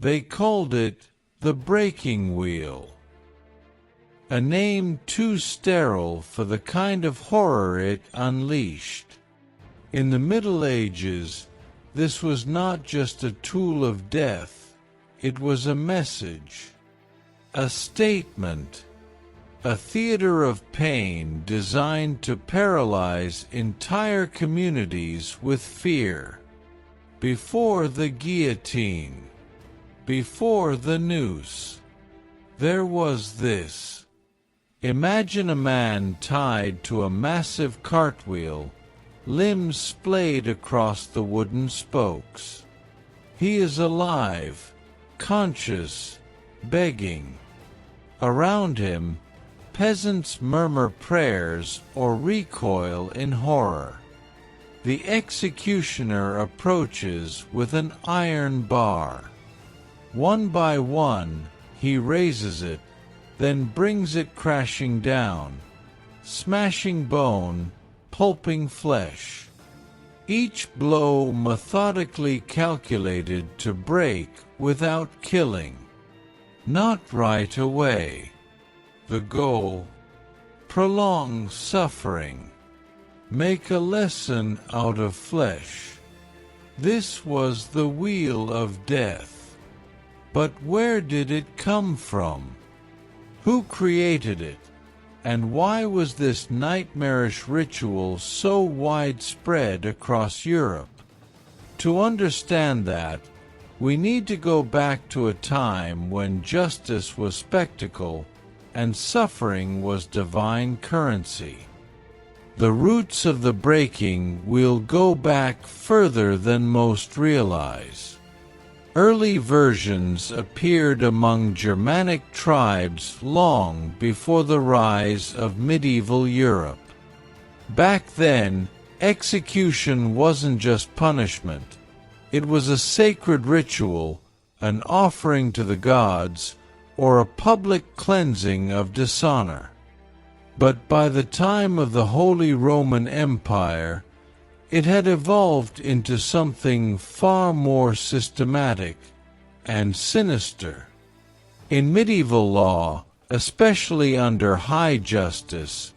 They called it the breaking wheel, a name too sterile for the kind of horror it unleashed. In the Middle Ages, this was not just a tool of death, it was a message, a statement, a theater of pain designed to paralyze entire communities with fear. Before the guillotine, before the noose, there was this. Imagine a man tied to a massive cartwheel, limbs splayed across the wooden spokes. He is alive, conscious, begging. Around him, peasants murmur prayers or recoil in horror. The executioner approaches with an iron bar. One by one, he raises it, then brings it crashing down, smashing bone, pulping flesh. Each blow methodically calculated to break without killing. Not right away. The goal: prolong suffering. Make a lesson out of flesh. This was the wheel of death. But where did it come from? Who created it? And why was this nightmarish ritual so widespread across Europe? To understand that, we need to go back to a time when justice was spectacle and suffering was divine currency. The roots of the breaking wheel go back further than most realize. Early versions appeared among Germanic tribes long before the rise of medieval Europe. Back then, execution wasn't just punishment. It was a sacred ritual, an offering to the gods, or a public cleansing of dishonor. But by the time of the Holy Roman Empire, it had evolved into something far more systematic and sinister. In medieval law, especially under high justice,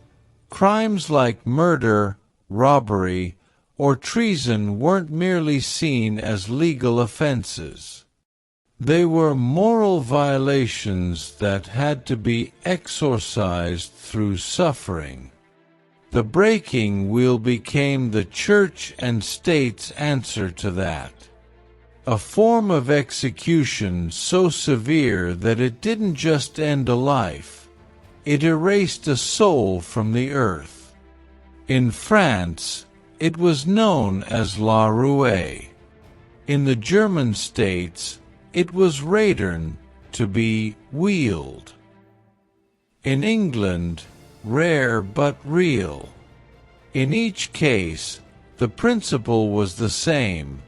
crimes like murder, robbery, or treason weren't merely seen as legal offenses. They were moral violations that had to be exorcised through suffering. The breaking wheel became the church and state's answer to that. A form of execution so severe that it didn't just end a life, it erased a soul from the earth. In France, it was known as La Rouée. In the German states, it was Rädern, to be wheeled. In England, rare but real. In each case, the principle was the same: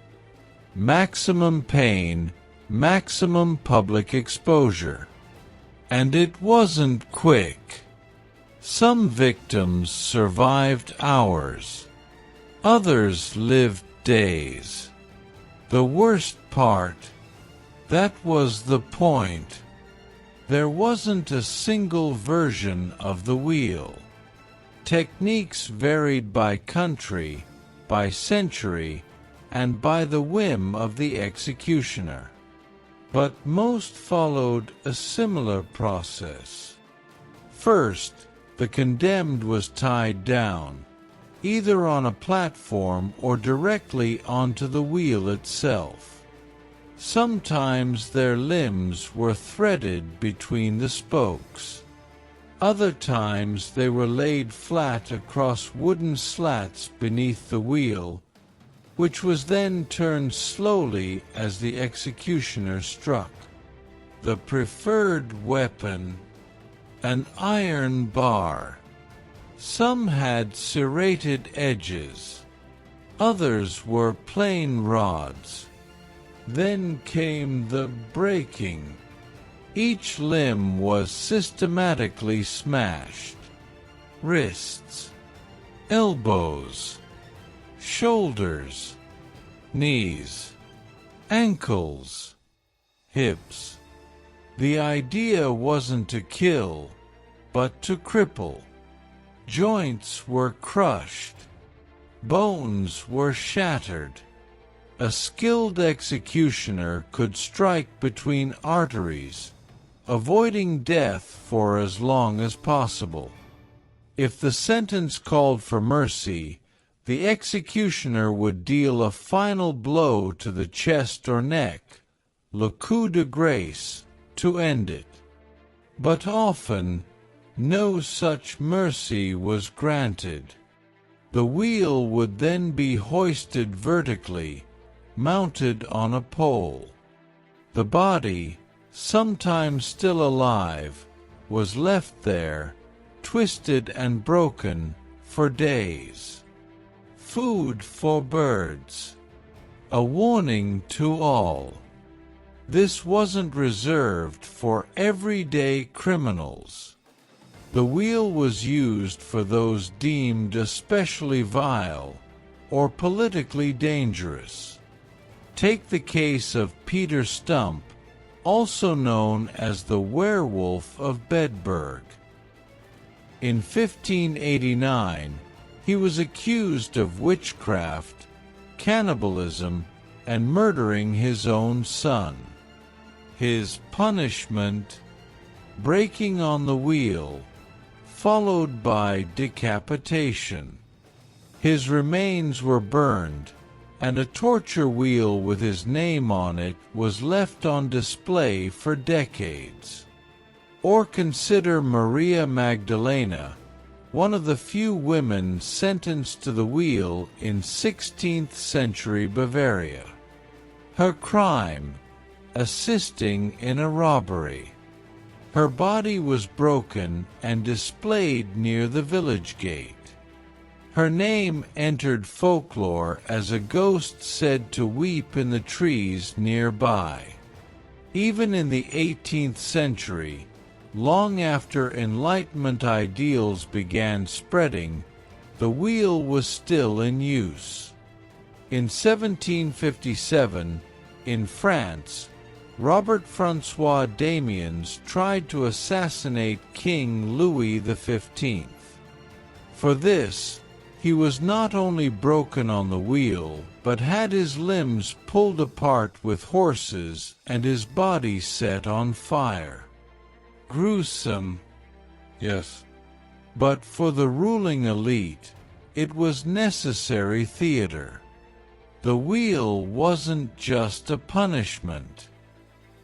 maximum pain, maximum public exposure. And it wasn't quick. Some victims survived hours. Others lived days. The worst part, that was the point. There wasn't a single version of the wheel. Techniques varied by country, by century, and by the whim of the executioner. But most followed a similar process. First, the condemned was tied down, either on a platform or directly onto the wheel itself. Sometimes their limbs were threaded between the spokes. Other times they were laid flat across wooden slats beneath the wheel, which was then turned slowly as the executioner struck. The preferred weapon, an iron bar. Some had serrated edges. Others were plain rods. Then came the breaking. Each limb was systematically smashed. Wrists, elbows, shoulders, knees, ankles, hips. The idea wasn't to kill, but to cripple. Joints were crushed. Bones were shattered. A skilled executioner could strike between arteries, avoiding death for as long as possible. If the sentence called for mercy, the executioner would deal a final blow to the chest or neck, le coup de grâce, to end it. But often, no such mercy was granted. The wheel would then be hoisted vertically, mounted on a pole. The body, sometimes still alive, was left there, twisted and broken, for days. Food for birds. A warning to all. This wasn't reserved for everyday criminals. The wheel was used for those deemed especially vile or politically dangerous. Take the case of Peter Stump, also known as the Werewolf of Bedburg. In 1589, he was accused of witchcraft, cannibalism, and murdering his own son. His punishment: breaking on the wheel, followed by decapitation. His remains were burned, and a torture wheel with his name on it was left on display for decades. Or consider Maria Magdalena, one of the few women sentenced to the wheel in 16th century Bavaria. Her crime: assisting in a robbery. Her body was broken and displayed near the village gate. Her name entered folklore as a ghost said to weep in the trees nearby. Even in the 18th century, long after Enlightenment ideals began spreading, the wheel was still in use. In 1757, in France, Robert François Damiens tried to assassinate King Louis XV. For this, he was not only broken on the wheel, but had his limbs pulled apart with horses and his body set on fire. Gruesome. Yes. But for the ruling elite, it was necessary theater. The wheel wasn't just a punishment.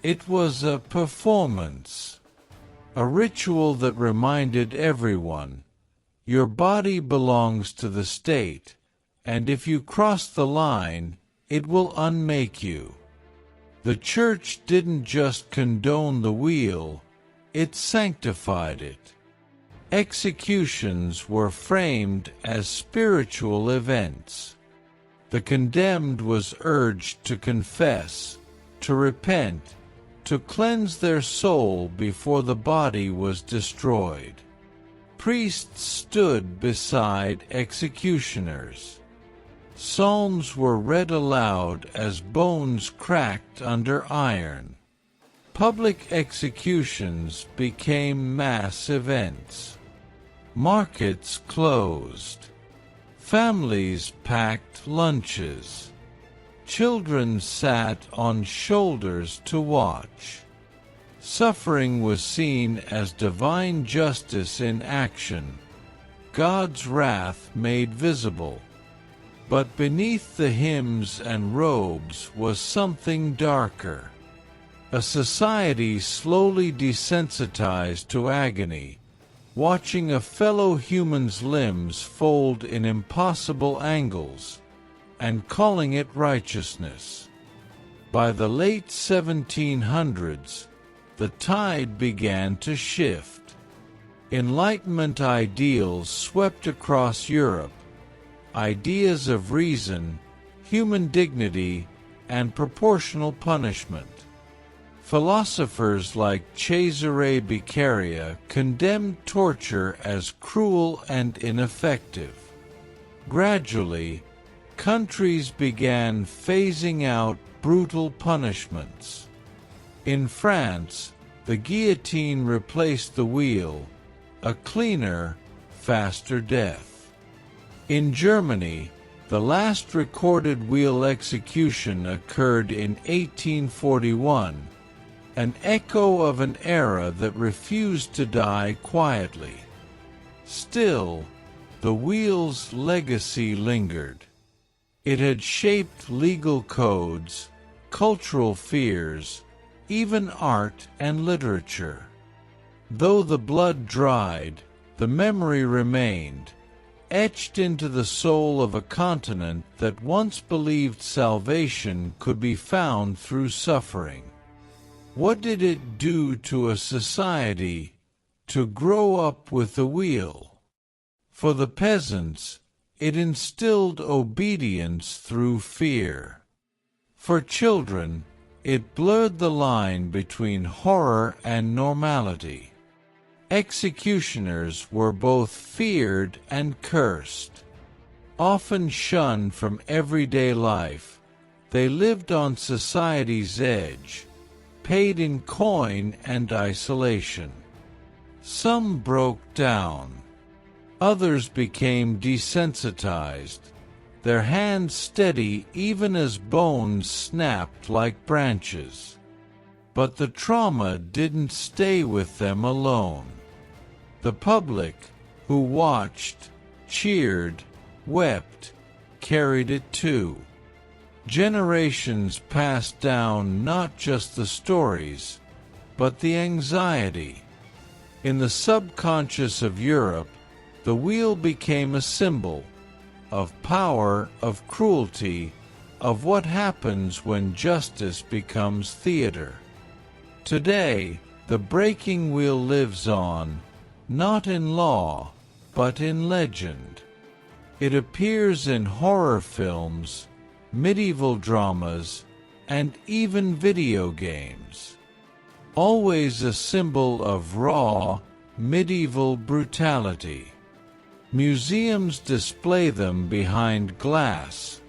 It was a performance. A ritual that reminded everyone, your body belongs to the state, and if you cross the line, it will unmake you. The church didn't just condone the wheel, it sanctified it. Executions were framed as spiritual events. The condemned was urged to confess, to repent, to cleanse their soul before the body was destroyed. Priests stood beside executioners. Psalms were read aloud as bones cracked under iron. Public executions became mass events. Markets closed. Families packed lunches. Children sat on shoulders to watch. Suffering was seen as divine justice in action, God's wrath made visible. But beneath the hymns and robes was something darker. A society slowly desensitized to agony, watching a fellow human's limbs fold in impossible angles, and calling it righteousness. By the late 1700s, the tide began to shift. Enlightenment ideals swept across Europe, ideas of reason, human dignity, and proportional punishment. Philosophers like Cesare Beccaria condemned torture as cruel and ineffective. Gradually, countries began phasing out brutal punishments. In France, the guillotine replaced the wheel, a cleaner, faster death. In Germany, the last recorded wheel execution occurred in 1841, an echo of an era that refused to die quietly. Still, the wheel's legacy lingered. It had shaped legal codes, cultural fears, even art and literature. Though the blood dried, the memory remained, etched into the soul of a continent that once believed salvation could be found through suffering. What did it do to a society to grow up with the wheel? For the peasants, it instilled obedience through fear. For children, it blurred the line between horror and normality. Executioners were both feared and cursed. Often shunned from everyday life, they lived on society's edge, paid in coin and isolation. Some broke down. Others became desensitized, their hands steady even as bones snapped like branches. But the trauma didn't stay with them alone. The public, who watched, cheered, wept, carried it too. Generations passed down not just the stories, but the anxiety. In the subconscious of Europe, the wheel became a symbol of power, of cruelty, of what happens when justice becomes theater. Today, the breaking wheel lives on, not in law, but in legend. It appears in horror films, medieval dramas, and even video games. Always a symbol of raw, medieval brutality. Museums display them behind glass,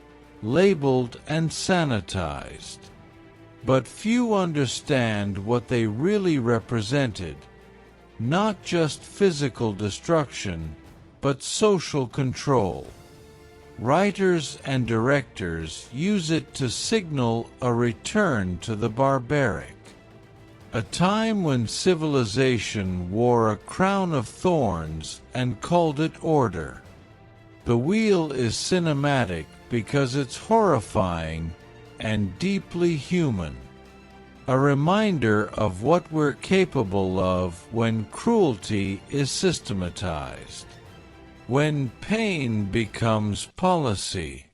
labeled and sanitized. But few understand what they really represented. Not just physical destruction, but social control. Writers and directors use it to signal a return to the barbaric. A time when civilization wore a crown of thorns and called it order. The wheel is cinematic because it's horrifying and deeply human. A reminder of what we're capable of when cruelty is systematized. When pain becomes policy.